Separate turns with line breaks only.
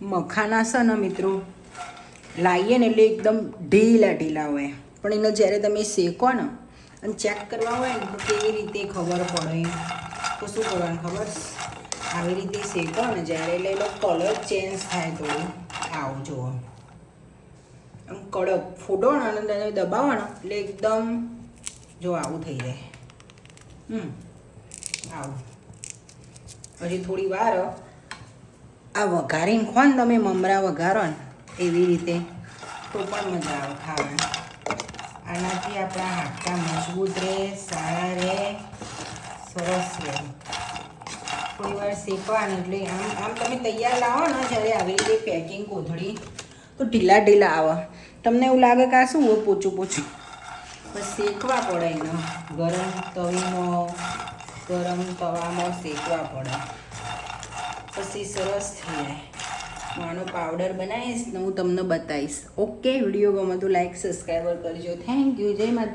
મખાના છે ને મિત્રો લાવીએ ને એટલે એકદમ ઢીલા ઢીલા હોય, પણ એને જ્યારે તમે શેકો ને અને ચેક કરવા હોય ને તો કેવી રીતે ખબર પડે તો શું કરવાનું ખબર? આવી રીતે શેકો ને જ્યારે એટલે એનો કલર ચેન્જ થાય થોડું આવું જુઓ, આમ કડક ફૂટો ને અને તેને દબાવો ને એટલે એકદમ જો આવું થઈ જાય. આવું પછી થોડી વાર આ વઘારીને ખો ને તમે મમરા વઘારો ને એવી રીતે તો પણ મજા આવે ખાવાની. આનાથી આપણા હાડકા મજબૂત રહે, સારા રહે, સરસ રહે. થોડી વાર શેકવાનું એટલે આમ તમે તૈયાર લાવો ને જ્યારે આવી રીતે પેકિંગ કોથળી તો ઢીલા ઢીલા આવે. તમને એવું લાગે કે આ શું હોય પોચું પોચું, બસ શેકવા પડે એને ગરમ તવામાં શેકવા પડે પછી સરસ થઈ જાય. હું આનો પાવડર બનાવીશ ને હું તમને બતાવીશ. ઓકે, વિડીયો ગમે તો લાઈક સબસ્ક્રાઈબર કરજો. Thank you. જય માતા.